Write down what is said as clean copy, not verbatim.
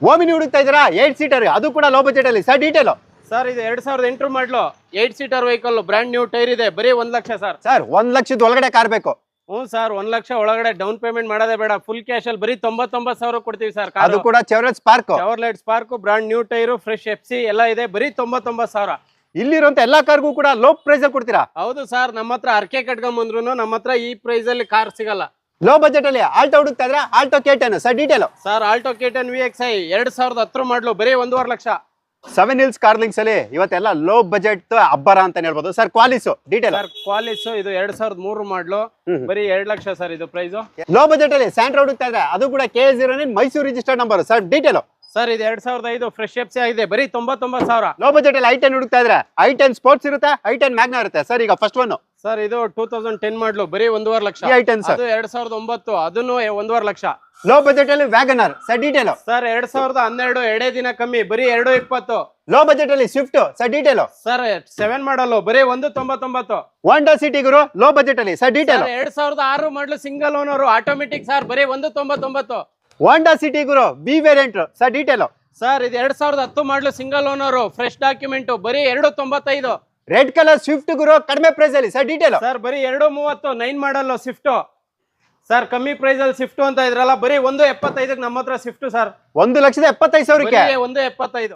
Omni ಹುಡುಕ್ತಾ ಇದ್ದೀರಾ 8 seater, ಅದು ಕೂಡ ಲೋ ಬಜೆಟ್ ಅಲ್ಲಿ ಸರ್. ಡೀಟೇಲ್ ಸರ್ ಇದು 2008 ಮಾಡಲು 8 seater vehicle, brand new tyre ಇದೆ, ಬರೀ 1 ಲಕ್ಷ ಸರ್. ಸರ್ 1 ಲಕ್ಷದ ಒಳಗಡೆ ಕಾರ್ ಬೇಕು? ಹ್ಞೂ ಸರ್, 1 ಲಕ್ಷ ಒಳಗಡೆ ಡೌನ್ ಪೇಮೆಂಟ್ ಮಾಡೋದೇ ಬೇಡ, ಫುಲ್ ಕ್ಯಾಶ್ ಅಲ್ಲಿ ಬರೀ 99,000 ಕೊಡ್ತೀವಿ ಸರ್. ಅದು ಕೂಡ Chevrolet Spark, Chevrolet Spark, brand new tyre, fresh FC ಎಲ್ಲ ಇದೆ, ಬರೀ 99,000. ಇಲ್ಲಿರುವಂತ ಎಲ್ಲಾ ಕಾರ್ಗೂ ಕೂಡ ಲೋ ಪ್ರೈಸ್ ಅಲ್ಲಿ ಕೊಡ್ತೀರಾ? ಹೌದು ಸರ್, ನಮ್ಮ ಹತ್ರ ಅರ್ಕೆ ಕಟ್ಕೊಂಬಂದ್ರು ನಮ್ಮ ಹತ್ರ ಈ ಪ್ರೈಸ್ ಅಲ್ಲಿ ಕಾರ್ ಸಿಗಲ್ಲ. ಲೋ ಬಜೆಟ್ ಅಲ್ಲಿ ಆಲ್ಟೋ ಹುಡುಕ್ತಾ ಇದ್ರ? Alto K10 sir. Detail sir Alto K10 VXi 2010 ಮಾಡಲು ಬರೀ 1.5 ಲಕ್ಷ. 7 Hills ಕಾರ್ಲಿಂಗ್ಸ್ ಅಲ್ಲಿ ಇವತ್ತೆಲ್ಲ ಲೋ ಬಜೆಟ್ ಅಬ್ಬರ ಅಂತ ಹೇಳ್ಬೋದು sir. Qualis detail sir Qualis ಇದು 2003 ಮಾಡಲು ಬರೀ 2 ಲಕ್ಷ ಸರ್ ಇದು ಪ್ರೈಸ್. ಲೋ ಬಜೆಟ್ ಅಲ್ಲಿ ಸ್ಯಾಂಟ್ರಾ ಹುಡುಕ್ತಾ ಇದ್ರೆ? ಅದು ಕೂಡ K09 Mysuru registered number sir. Detail sir ಇದು 2005 ಫ್ರೆಶ್ FC ಆಗಿದೆ, ಬರೀ 99,000. ಲೋ ಬಜೆಟ್ ಅಲ್ಲಿ I10 ಹುಡುಕ್ತಾ ಇದ್ರೆ? I10 ಸ್ಪೋರ್ಟ್ಸ್ ಇರುತ್ತೆ, I10 ಮ್ಯಾಗ್ನಾ ಇರುತ್ತೆ ಸರ್. ಈಗ ಫಸ್ಟ್ ಒನ್ ಸರ್ ಇದು 2010 ಮಾಡಲು ಬರೀ 1.5 ಲಕ್ಷ. I10 sir. ಅದು 2009 ಅದನ್ನು 1.5 ಲಕ್ಷ. ಲೋ ಬಜೆಟ್ ಅಲ್ಲಿ ವ್ಯಾಗನರ್ ಸರ್. ಡೀಟೇಲ್ ಸರ್ 2012 ಎರಡೇ ದಿನ ಕಮ್ಮಿ, ಬರೀ 2.20. ಲೋ ಬಜೆಟ್ ಅಲ್ಲಿ ಸ್ವಿಫ್ಟ್ ಸರ್. ಡೀಟೇಲ್ ಸರ್ 7 ಮಾಡಲು ಬರೀ 1.99. ಹೋಂಡಾ ಸಿಟಿ ಗುರು ಲೋ ಬಜೆಟ್ ಅಲ್ಲಿ ಸರ್. ಡೀಟೇಲ್ 2006 ಮಾಡಲು ಸಿಂಗಲ್ ಓನರ್ ಆಟೋಮೆಟಿಕ್ ಸರ್, ಬರೀ 1.99. ಹೋಂಡಾ ಸಿಟಿ ಗುರು B variant sir. Detail sir ಇದು 2010 ಮಾಡಲು ಸಿಂಗಲ್ ಓನರ್, ಫ್ರೆಶ್ ಡಾಕ್ಯುಮೆಂಟ್, ಬರೀ 2.95. ರೆಡ್ ಕಲರ್ ಸ್ವಿಫ್ಟ್ ಗುರು ಕಡಿಮೆ ಪ್ರೈಸ್ ಅಲ್ಲಿ ಸರ್. ಡೀಟೇಲ್ ಸರ್ ಬರೀ 2.30 9 ಮಾಡಲ್ ಸ್ವಿಫ್ಟ್ ಸರ್. ಕಮ್ಮಿ ಪ್ರೈಸ್ ಅಲ್ಲಿ ಸ್ವಿಫ್ಟ್ ಅಂತ ಇದ್ರಲ್ಲ, ಬರೀ 1.75 ನಮ್ಮ ಹತ್ರ ಸ್ವಿಫ್ಟ್ ಸರ್. 1,75,000ಕ್ಕೆ 1.75.